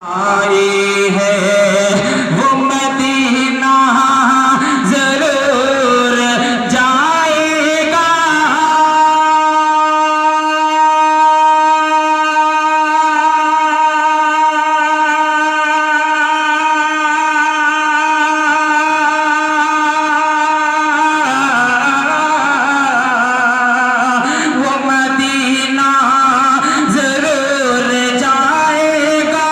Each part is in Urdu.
آئی ہے وہ مدینہ ضرور جائے گا، وہ مدینہ ضرور جائے گا۔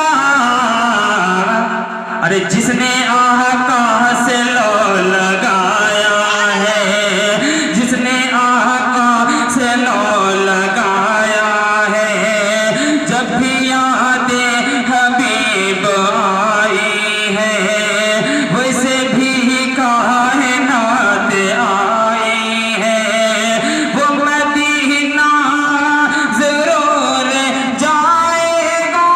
ارے جس نے آقا سے لو لگایا ہے، جس نے آقا سے لو لگایا ہے، جب بھی یاد حبیب آئی ہے، ویسے بھی کائنات آئی ہے، وہ مدینہ ضرور جائے گا۔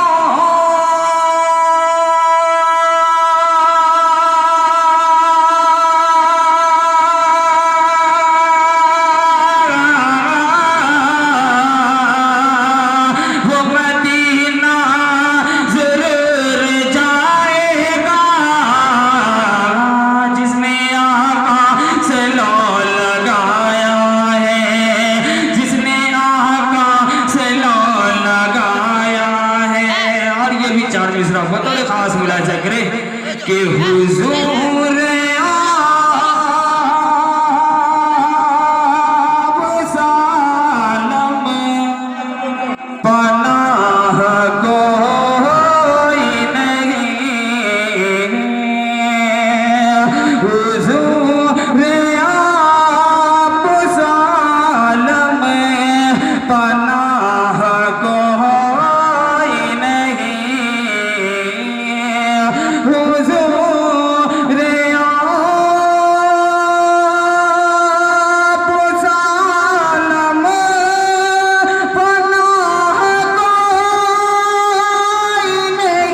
وہ مدینہ ضرور جائے گا، جس نے آقا سے لو لگایا ہے، جس نے آقا سے لو لگایا ہے۔ اور یہ بھی چار مصرع بطور خاص ملاحظہ کرے کہ حضور پناہ کوئی نہیں، حضور آپ سالم پناہ کوئی نہیں،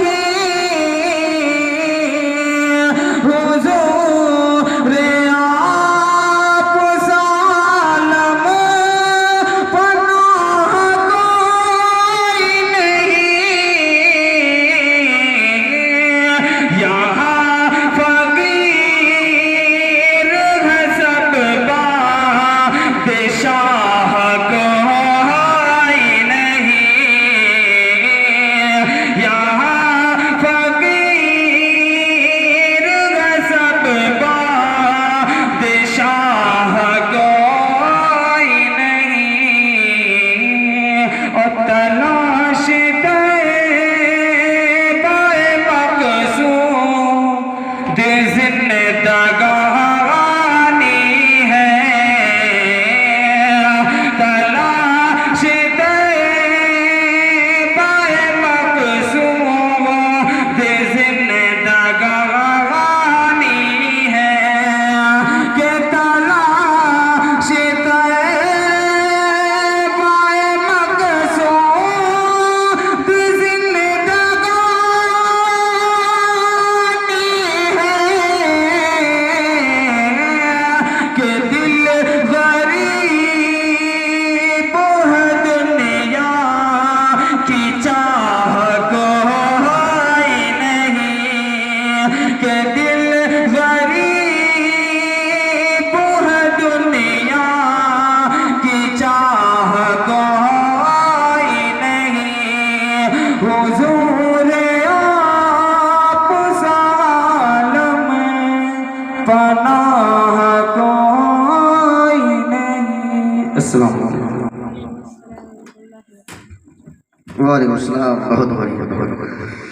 حضور پناہ کوئی نہیں۔ السلام علیکم۔ وعلیکم السلام، بہت بڑھیا، بہت بڑھیا۔